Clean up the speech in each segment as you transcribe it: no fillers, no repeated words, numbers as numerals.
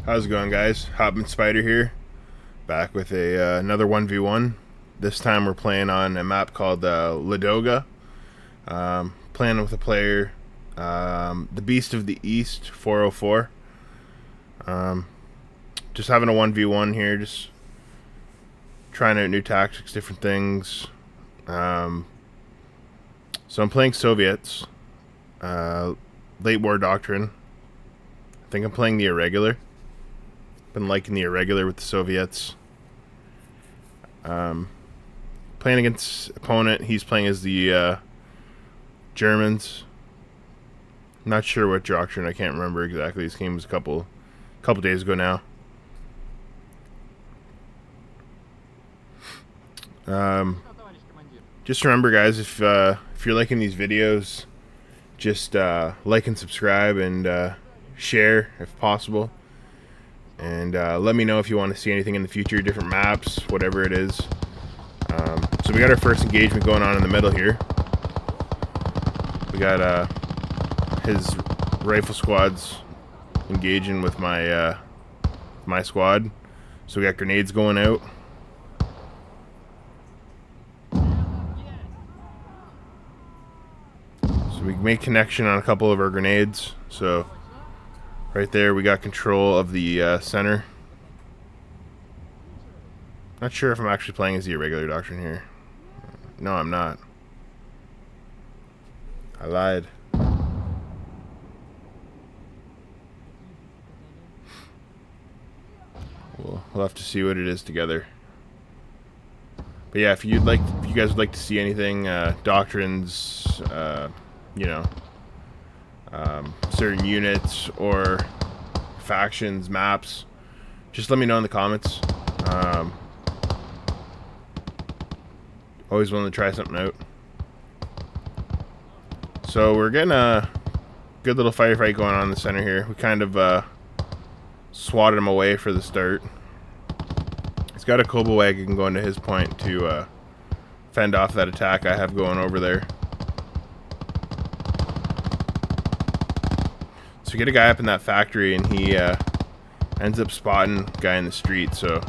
How's it going, guys? Hopman Spider here, back with another 1v1. This time we're playing on a map called Ladoga. Playing with a player, the Beast of the East, 404. Just having a 1v1 here, just trying out new tactics, different things. So I'm playing Soviets, late war doctrine. I think I'm playing the irregular. Been liking the irregular with the Soviets. Playing against opponent, he's playing as the Germans. Not sure what doctrine, I can't remember exactly. This game was a couple days ago now. Just remember, guys, if you're liking these videos, just like and subscribe and share if possible. And let me know if you want to see anything in the future, different maps, whatever it is. So we got our first engagement going on in the middle here. We got his rifle squads engaging with my my squad. So we got grenades going out. So we make connection on a couple of our grenades. So right there, we got control of the center. Not sure if I'm actually playing as the irregular doctrine here. No, I'm not. I lied. We'll have to see what it is together. But yeah, if you guys would like to see anything, doctrines, you know, certain units or factions, maps, just let me know in the comments. Always willing to try something out. So we're getting a good little firefight going on in the center here. We kind of swatted him away for the start. He's got a Kobo wagon going to his point to fend off that attack I have going over there. So we get a guy up in that factory, and he ends up spotting a guy in the street. So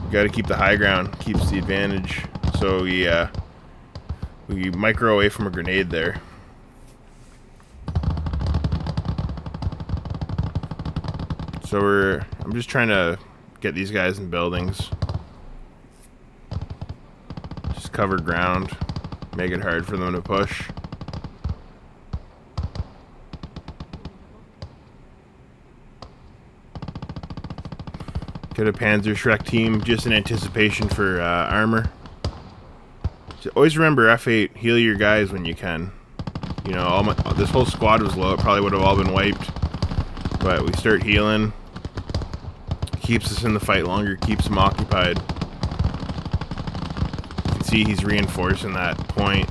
we got to keep the high ground, keeps the advantage. So we micro away from a grenade there. So I'm just trying to get these guys in buildings. Just cover ground, make it hard for them to push. Get a Panzer Shrek team just in anticipation for armor. So always remember F8, heal your guys when you can. You know, this whole squad was low, it probably would have all been wiped. But we start healing. Keeps us in the fight longer, keeps them occupied. You can see he's reinforcing that point.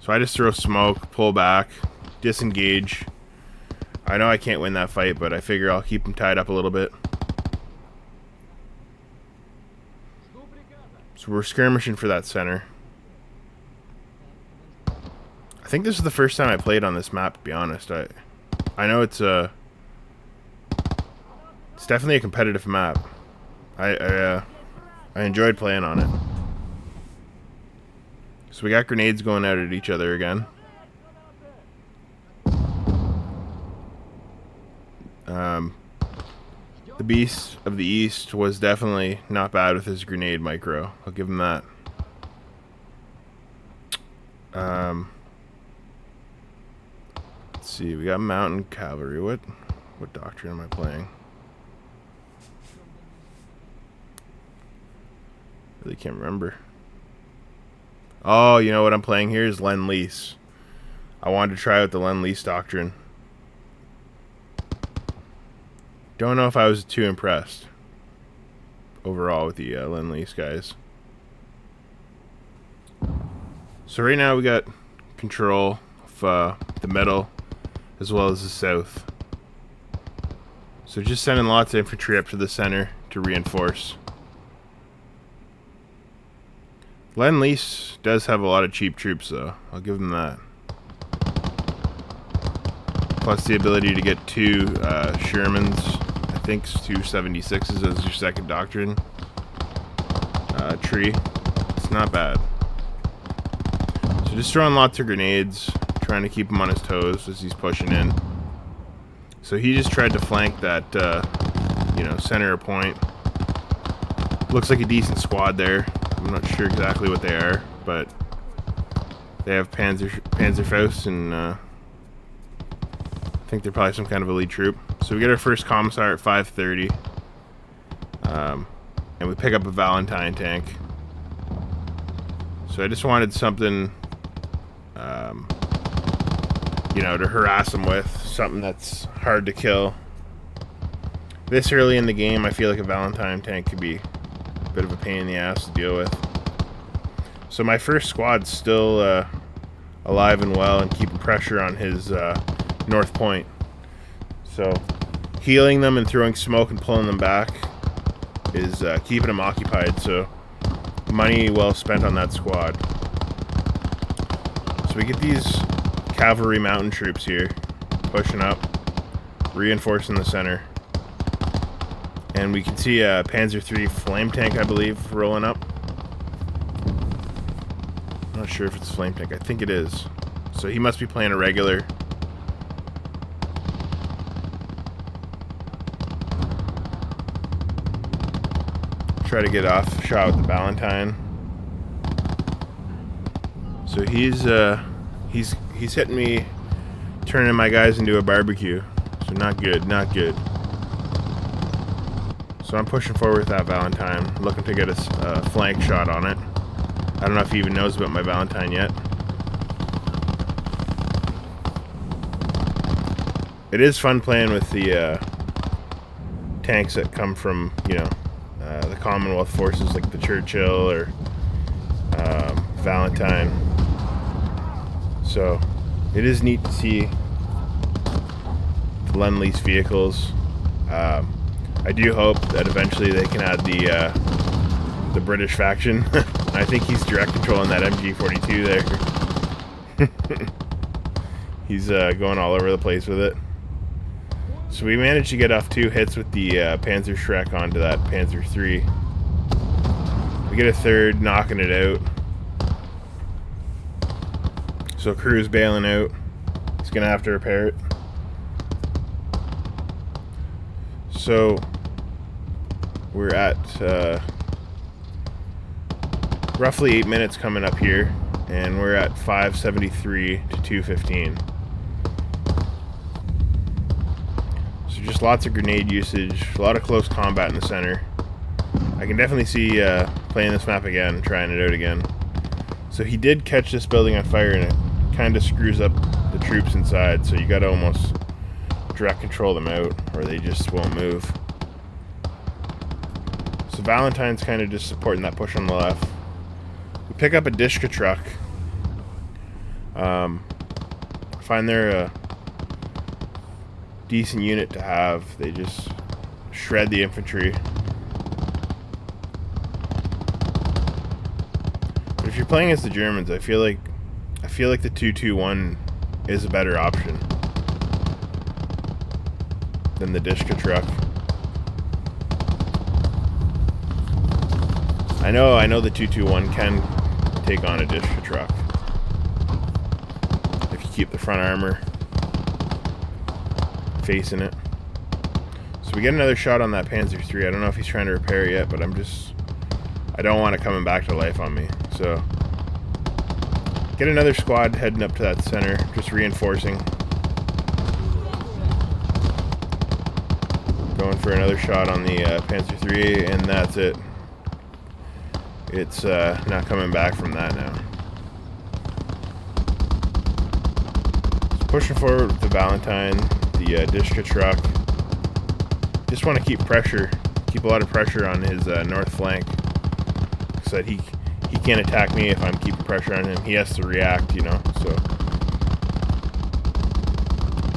So I just throw smoke, pull back, disengage. I know I can't win that fight, but I figure I'll keep him tied up a little bit. So we're skirmishing for that center. I think this is the first time I played on this map, to be honest. I know it's definitely a competitive map. I enjoyed playing on it. So we got grenades going out at each other again. The Beast of the East was definitely not bad with his grenade micro. I'll give him that. Let's see, we got mountain cavalry. What doctrine am I playing? Really can't remember. Oh, you know what I'm playing here is Lease. I wanted to try out the Lease doctrine. Don't know if I was too impressed overall with the Lease guys. So right now we got control of the middle as well as the south. So just sending lots of infantry up to the center to reinforce. Lease does have a lot of cheap troops though. I'll give them that. plus the ability to get 2 Shermans, I think 2 76s as your second doctrine tree. It's not bad. So just throwing lots of grenades, trying to keep him on his toes as he's pushing in. So he just tried to flank that, you know, center point. Looks like a decent squad there. I'm not sure exactly what they are, but they have Panzerfaust, and I think they're probably some kind of elite troop. So we get our first commissar at 5:30, and we pick up a Valentine tank. So I just wanted something, you know, to harass them with, something that's hard to kill. This early in the game, I feel like a Valentine tank could be a bit of a pain in the ass to deal with. So my first squad's still alive and well and keeping pressure on his north point. So healing them and throwing smoke and pulling them back is keeping them occupied. So money well spent on that squad. So we get these cavalry mountain troops here pushing up, reinforcing the center. And we can see a Panzer III flame tank, I believe, rolling up. I'm not sure if it's a flame tank. I think it is. So he must be playing a regular. Try to get off shot with the Valentine. So he's hitting me, turning my guys into a barbecue. So not good, not good. So I'm pushing forward with that Valentine, looking to get a flank shot on it. I don't know if he even knows about my Valentine yet. It is fun playing with the tanks that come from, you know, the Commonwealth forces, like the Churchill or Valentine. So it is neat to see the Lend-Lease vehicles. I do hope that eventually they can add the British faction. I think he's direct controlling that MG42 there. He's going all over the place with it. So we managed to get off 2 hits with the Panzer Shrek onto that Panzer III. We get a third, knocking it out. So crew's bailing out. He's gonna have to repair it. So we're at roughly 8 minutes coming up here, and we're at 573 to 215. So just lots of grenade usage, a lot of close combat in the center. I can definitely see playing this map again, trying it out again. So he did catch this building on fire, and it kind of screws up the troops inside, so you gotta almost direct control them out or they just won't move. So Valentine's kind of just supporting that push on the left. We pick up a Dishka truck. Find they're a decent unit to have. They just shred the infantry. But if you're playing as the Germans, I feel like the 221 is a better option than the Dishka truck. I know the 221 can take on a Dishka truck if you keep the front armor facing it. So we get another shot on that Panzer III. I don't know if he's trying to repair yet, but I don't want it coming back to life on me. So get another squad heading up to that center, just reinforcing. Going for another shot on the Panzer III, and that's it. It's not coming back from that now. Just pushing forward with the Valentine, the Dishka truck. Just want to keep a lot of pressure on his north flank. So that he can't attack me if I'm keeping pressure on him. He has to react, you know. So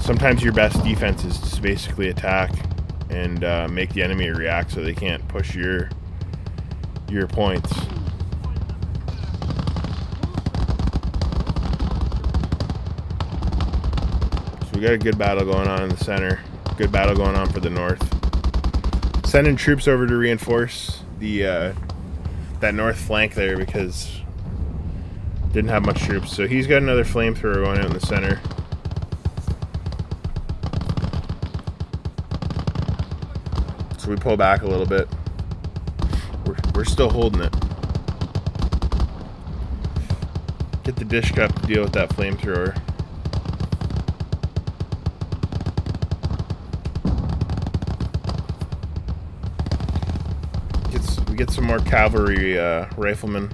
sometimes your best defense is just basically attack and make the enemy react so they can't push your points. So we we got a good battle going on in the center. Good battle going on for the north. Sending troops over to reinforce the that north flank there because didn't have much troops. So he's got another flamethrower going out in the center. So we pull back a little bit. We're still holding it. Get the dish cup to deal with that flamethrower. We get some more cavalry riflemen.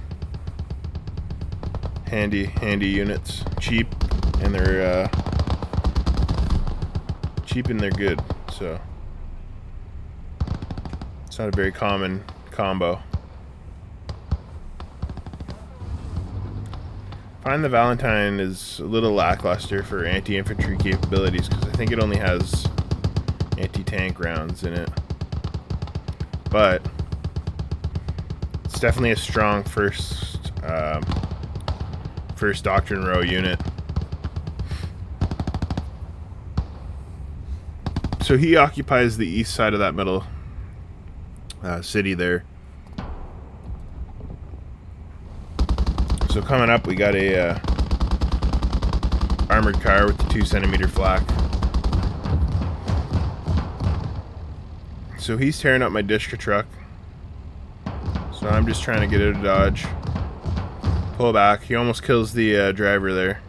Handy units. Cheap, and they're good. So it's not a very common combo. I find the Valentine is a little lackluster for anti-infantry capabilities because I think it only has anti-tank rounds in it. But it's definitely a strong first Doctrine Row unit. So he occupies the east side of that middle city there. So coming up, we got a armored car with the 2-centimeter flak. So he's tearing up my Dishka truck. So I'm just trying to get out of dodge. Pull back. He almost kills the driver there.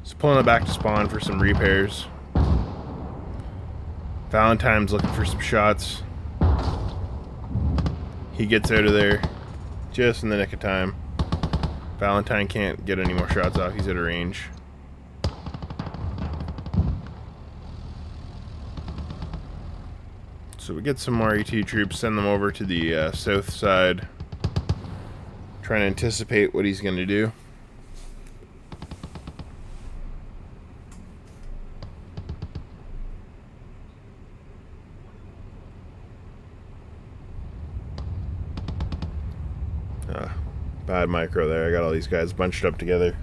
Just pulling it back to spawn for some repairs. Valentine's looking for some shots. He gets out of there just in the nick of time. Valentine can't get any more shots off. He's at a range. So we get some more AT troops, send them over to the south side. Trying to anticipate what he's going to do. Bad micro there. I got all these guys bunched up together.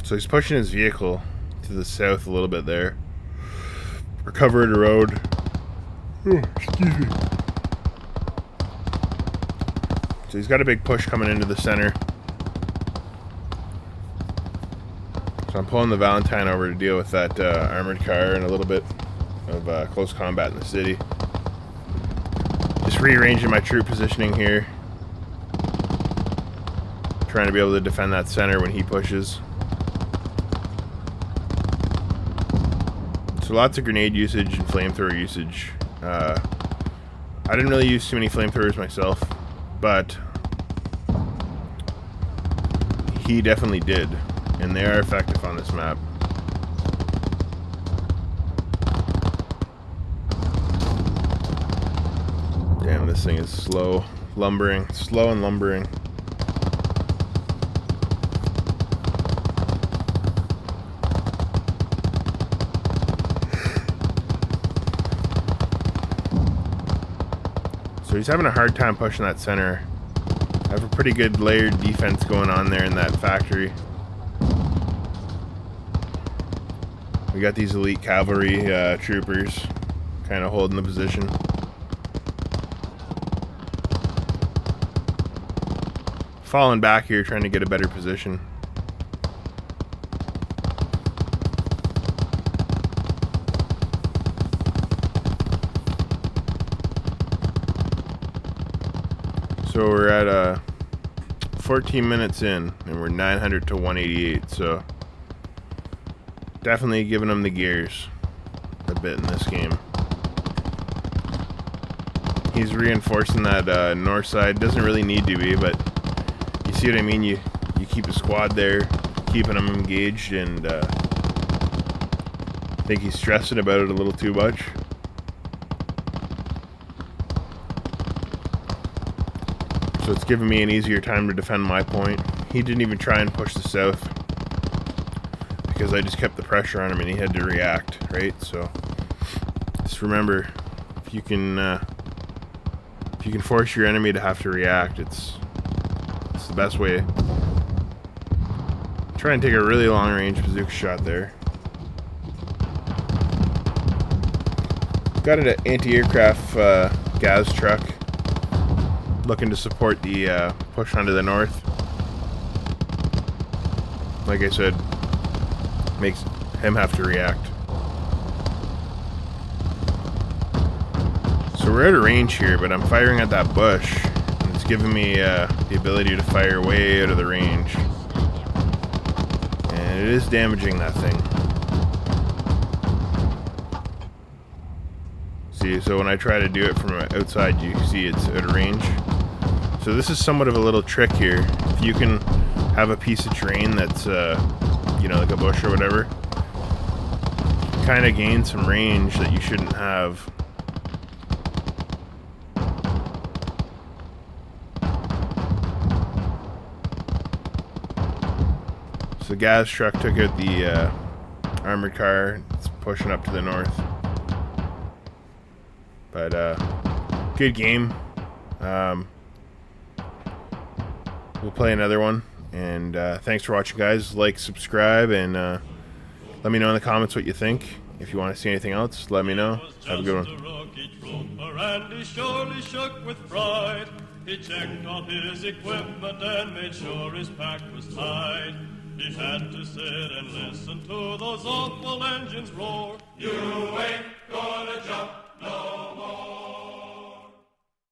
So he's pushing his vehicle to the south a little bit there. Recovering the road. Oh, excuse me. So he's got a big push coming into the center. So I'm pulling the Valentine over to deal with that armored car and a little bit of close combat in the city. Just rearranging my troop positioning here. Trying to be able to defend that center when he pushes. So lots of grenade usage and flamethrower usage. I didn't really use too many flamethrowers myself, but he definitely did, and they are effective on this map. Damn, this thing is slow and lumbering. So he's having a hard time pushing that center. I have a pretty good layered defense going on there in that factory. We got these elite cavalry troopers kind of holding the position. Falling back here, trying to get a better position. So we're at 14 minutes in, and we're 900 to 188. So definitely giving them the gears a bit in this game. He's reinforcing that north side. Doesn't really need to be, but you see what I mean? You keep a squad there, keeping them engaged, and I think he's stressing about it a little too much. So it's giving me an easier time to defend my point. He didn't even try and push the south because I just kept the pressure on him and he had to react, right? So just remember, if you can force your enemy to have to react, it's the best way. Try and take a really long range bazooka shot there. Got an anti-aircraft gas truck looking to support the push onto the north. Like I said, makes him have to react. So we're out of range here, but I'm firing at that bush, and it's giving me the ability to fire way out of the range. And it is damaging that thing. See, so when I try to do it from outside, you see it's out of range. So this is somewhat of a little trick here. If you can have a piece of terrain that's, you know, like a bush or whatever, kind of gain some range that you shouldn't have. So the gas truck took out the armored car. It's pushing up to the north. But good game. We'll play another one. And thanks for watching, guys. Like, subscribe, and let me know in the comments what you think. If you want to see anything else, let me know. Have a good one. And he surely shook with pride. He checked all his equipment and made sure his pack was tied. He had to sit and listen to those awful engines roar. You ain't gonna jump, no.